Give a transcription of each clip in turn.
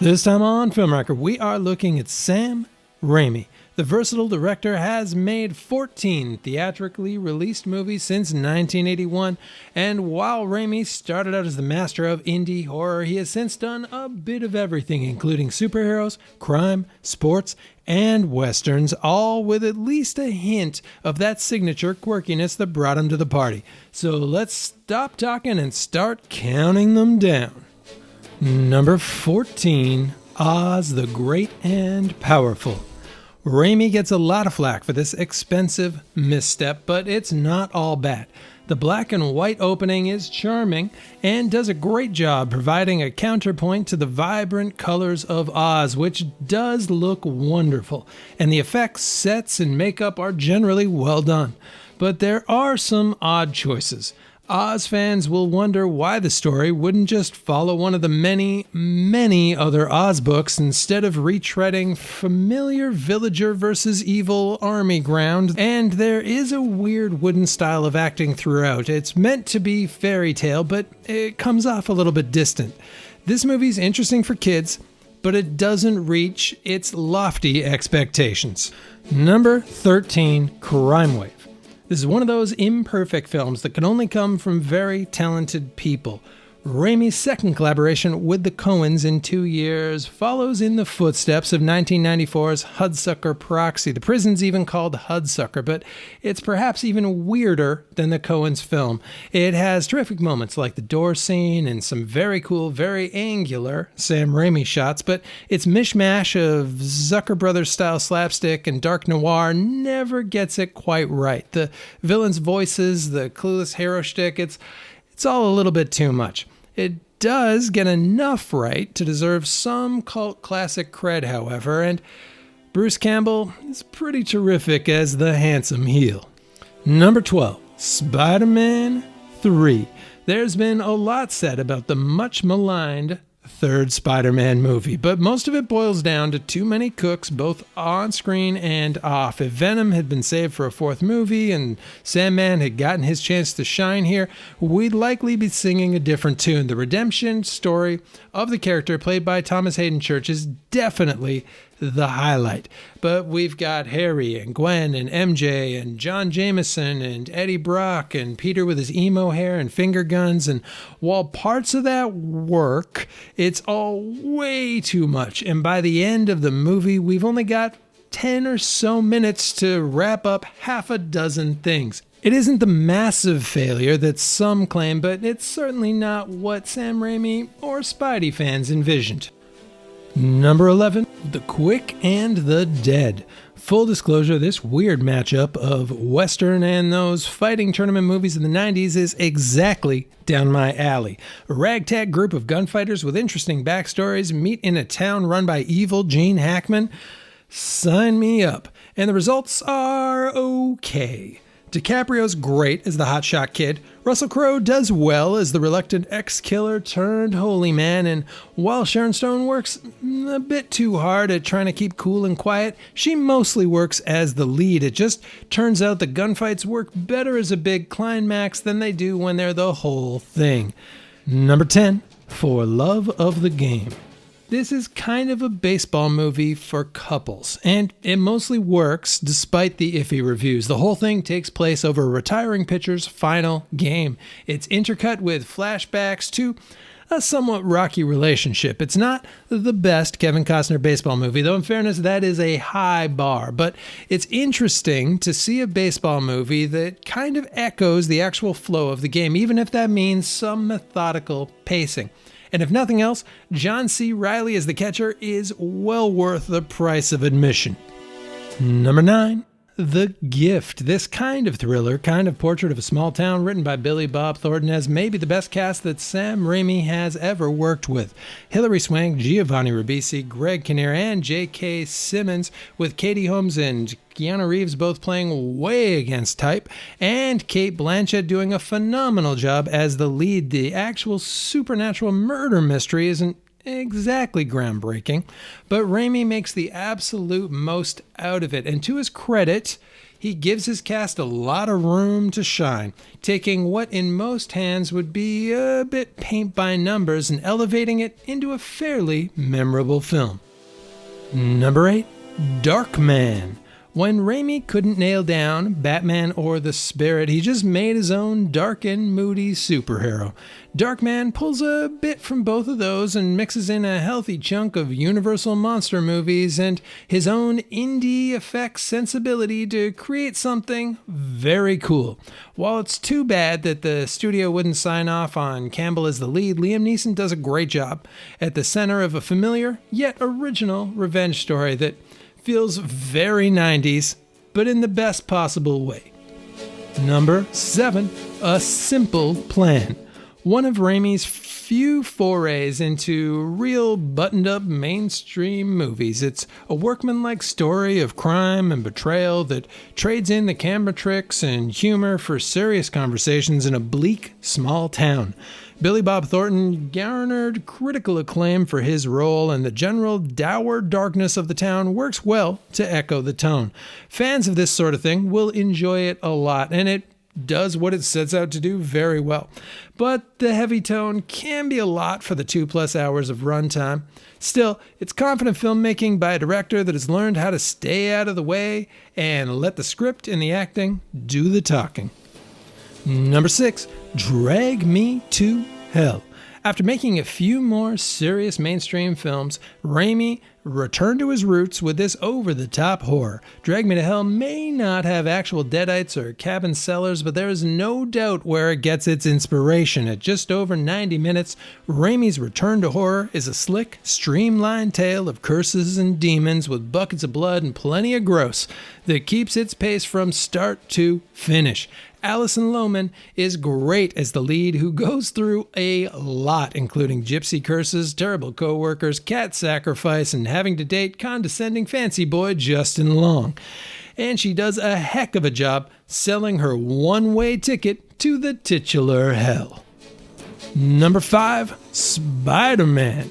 This time on Film Record, we are looking at Sam Raimi. The versatile director has made 14 theatrically released movies since 1981, and while Raimi started out as the master of indie horror, he has since done a bit of everything, including superheroes, crime, sports, and westerns, all with at least a hint of that signature quirkiness that brought him to the party. So let's stop talking and start counting them down. Number 14, Oz the Great and Powerful. Raimi gets a lot of flack for this expensive misstep, but it's not all bad. The black and white opening is charming and does a great job providing a counterpoint to the vibrant colors of Oz, which does look wonderful, and the effects, sets, and makeup are generally well done. But there are some odd choices. Oz fans will wonder why the story wouldn't just follow one of the many other Oz books instead of retreading familiar villager versus evil army ground, and there is a weird wooden style of acting throughout. It's meant to be fairy tale, but it comes off a little bit distant. This movie's interesting for kids, but it doesn't reach its lofty expectations. Number 13, Crimewave. This is one of those imperfect films that can only come from very talented people. Raimi's second collaboration with the Coens in 2 years follows in the footsteps of 1994's Hudsucker Proxy. The prison's even called Hudsucker, but it's perhaps even weirder than the Coens film. It has terrific moments like the door scene and some very cool, very angular Sam Raimi shots, but its mishmash of Zucker Brothers style slapstick and dark noir never gets it quite right. The villain's voices, the clueless hero shtick, it's all a little bit too much. It does get enough right to deserve some cult classic cred, however, and Bruce Campbell is pretty terrific as the handsome heel. Number 12, Spider-Man 3. There's been a lot said about the much maligned third Spider-Man movie, but most of it boils down to too many cooks, both on screen and off. If Venom had been saved for a fourth movie and Sandman had gotten his chance to shine here, we'd likely be singing a different tune. The redemption story of the character played by Thomas Hayden Church is definitely the highlight. But we've got Harry and Gwen and MJ and John Jameson and Eddie Brock and Peter with his emo hair and finger guns, and while parts of that work, it's all way too much, and by the end of the movie we've only got 10 or so minutes to wrap up half a dozen things. It isn't the massive failure that some claim, but it's certainly not what Sam Raimi or Spidey fans envisioned. Number 11, The Quick and the Dead. Full disclosure, this weird matchup of Western and those fighting tournament movies in the 90s is exactly down my alley. A ragtag group of gunfighters with interesting backstories meet in a town run by evil Gene Hackman. Sign me up. And the results are okay. DiCaprio's great as the hotshot kid. Russell Crowe does well as the reluctant ex-killer turned holy man, and while Sharon Stone works a bit too hard at trying to keep cool and quiet, she mostly works as the lead. It just turns out the gunfights work better as a big climax than they do when they're the whole thing. Number 10, For Love of the Game. This is kind of a baseball movie for couples, and it mostly works despite the iffy reviews. The whole thing takes place over a retiring pitcher's final game. It's intercut with flashbacks to a somewhat rocky relationship. It's not the best Kevin Costner baseball movie, though in fairness, that is a high bar. But it's interesting to see a baseball movie that kind of echoes the actual flow of the game, even if that means some methodical pacing. And if nothing else, John C. Reilly as the catcher is well worth the price of admission. Number 9, The Gift. This kind of thriller, kind of portrait of a small town written by Billy Bob Thornton has maybe the best cast that Sam Raimi has ever worked with. Hilary Swank, Giovanni Ribisi, Greg Kinnear, and J.K. Simmons, with Katie Holmes and Keanu Reeves both playing way against type, and Cate Blanchett doing a phenomenal job as the lead. The actual supernatural murder mystery isn't exactly groundbreaking, but Raimi makes the absolute most out of it, and to his credit, he gives his cast a lot of room to shine, taking what in most hands would be a bit paint by numbers and elevating it into a fairly memorable film. Number 8, Darkman. When Raimi couldn't nail down Batman or the Spirit, he just made his own dark and moody superhero. Darkman pulls a bit from both of those and mixes in a healthy chunk of Universal monster movies and his own indie effects sensibility to create something very cool. While it's too bad that the studio wouldn't sign off on Campbell as the lead, Liam Neeson does a great job at the center of a familiar yet original revenge story that feels very 90s, but in the best possible way. Number 7, A Simple Plan. One of Raimi's few forays into real buttoned-up mainstream movies. It's a workmanlike story of crime and betrayal that trades in the camera tricks and humor for serious conversations in a bleak, small town. Billy Bob Thornton garnered critical acclaim for his role, and the general dour darkness of the town works well to echo the tone. Fans of this sort of thing will enjoy it a lot, and it does what it sets out to do very well. But the heavy tone can be a lot for the 2+ hours of runtime. Still, it's confident filmmaking by a director that has learned how to stay out of the way and let the script and the acting do the talking. Number 6, Drag Me to Hell. After making a few more serious mainstream films, Raimi returned to his roots with this over-the-top horror. Drag Me to Hell may not have actual deadites or cabin cellars, but there is no doubt where it gets its inspiration. At just over 90 minutes, Raimi's return to horror is a slick, streamlined tale of curses and demons with buckets of blood and plenty of gross that keeps its pace from start to finish. Alison Lohman is great as the lead, who goes through a lot, including gypsy curses, terrible co-workers, cat sacrifice, and having to date condescending fancy boy Justin Long. And she does a heck of a job selling her one-way ticket to the titular hell. Number 5, Spider-Man.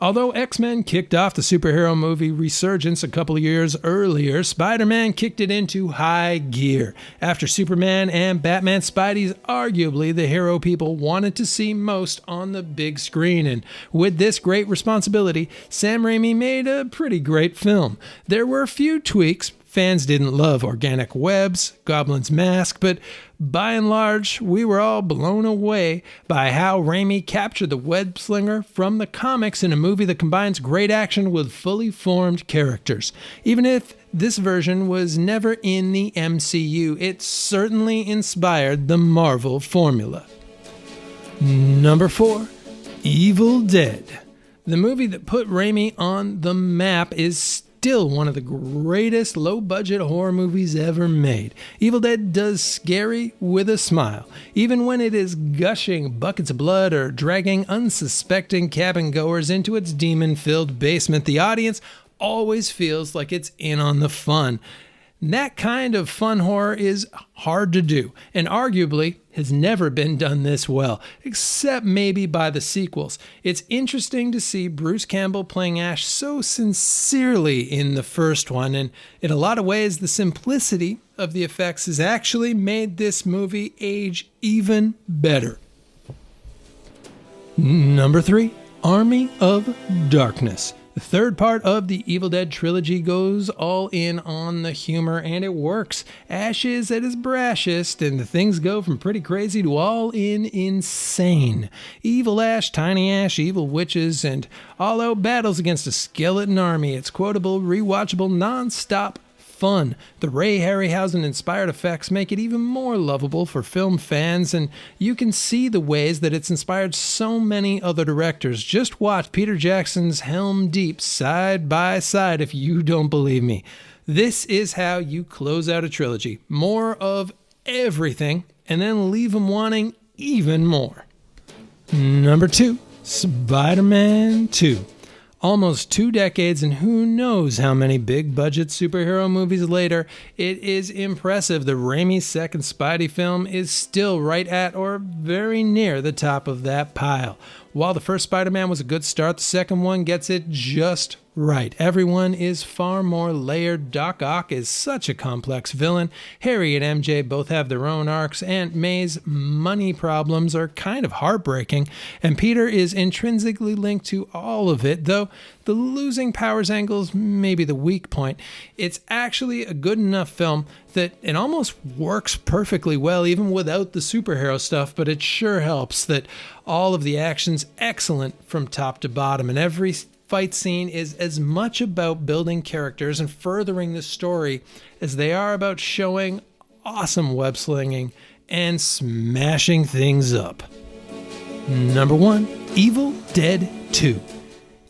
Although X-Men kicked off the superhero movie resurgence a couple of years earlier, Spider-Man kicked it into high gear. After Superman and Batman, Spidey's arguably the hero people wanted to see most on the big screen, and with this great responsibility, Sam Raimi made a pretty great film. There were a few tweaks. Fans didn't love Organic Webs, Goblin's Mask, but by and large, we were all blown away by how Raimi captured the web slinger from the comics in a movie that combines great action with fully formed characters. Even if this version was never in the MCU, it certainly inspired the Marvel formula. Number 4, Evil Dead. The movie that put Raimi on the map is still one of the greatest low-budget horror movies ever made. Evil Dead does scary with a smile. Even when it is gushing buckets of blood or dragging unsuspecting cabin-goers into its demon-filled basement, the audience always feels like it's in on the fun. That kind of fun horror is hard to do, and arguably has never been done this well, except maybe by the sequels. It's interesting to see Bruce Campbell playing Ash so sincerely in the first one, and in a lot of ways the simplicity of the effects has actually made this movie age even better. Number 3, Army of Darkness. The third part of the Evil Dead trilogy goes all in on the humor, and it works. Ash is at his brashest, and the things go from pretty crazy to all in insane. Evil Ash, Tiny Ash, evil witches, and all-out battles against a skeleton army. It's quotable, rewatchable, non-stop fun. The Ray Harryhausen-inspired effects make it even more lovable for film fans, and you can see the ways that it's inspired so many other directors. Just watch Peter Jackson's Helm Deep side by side if you don't believe me. This is how you close out a trilogy. More of everything, and then leave them wanting even more. Number 2, Spider-Man 2. Almost 2 decades and who knows how many big-budget superhero movies later, it is impressive that Raimi's second Spidey film is still right at or very near the top of that pile. While the first Spider-Man was a good start, the second one gets it just right. Everyone is far more layered. Doc Ock is such a complex villain. Harry and MJ both have their own arcs. Aunt May's money problems are kind of heartbreaking. And Peter is intrinsically linked to all of it, though the losing powers angle's maybe the weak point. It's actually a good enough film that it almost works perfectly well even without the superhero stuff, but it sure helps that all of the action's excellent from top to bottom, and every fight scene is as much about building characters and furthering the story as they are about showing awesome web slinging and smashing things up. Number 1, Evil Dead 2.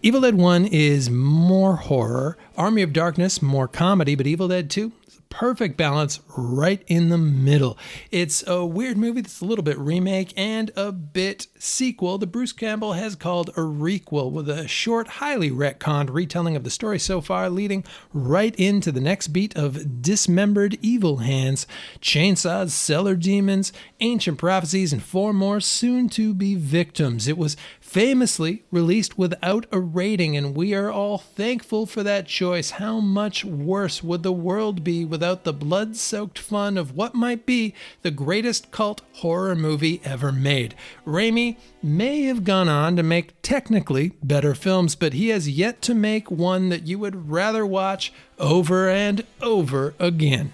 Evil Dead 1 is more horror, Army of Darkness more comedy, but Evil Dead 2 is a perfect balance right in the middle. It's a weird movie that's a little bit remake and a bit sequel that Bruce Campbell has called a requel, with a short, highly retconned retelling of the story so far, leading right into the next beat of dismembered evil hands, chainsaws, cellar demons, ancient prophecies, and 4 more soon-to-be victims. It was famously released without a rating, and we are all thankful for that choice. How much worse would the world be without the blood-soaked fun of what might be the greatest cult horror movie ever made? Raimi may have gone on to make technically better films, but he has yet to make one that you would rather watch over and over again.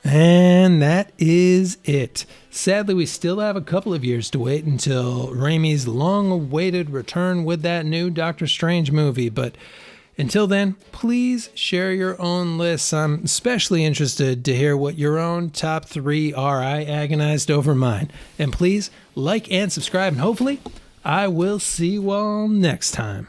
And that is it. Sadly, we still have a couple of years to wait until Raimi's long-awaited return with that new Doctor Strange movie, but until then, please share your own lists. I'm especially interested to hear what your own top 3 are. I agonized over mine. And please like and subscribe, and hopefully I will see you all next time.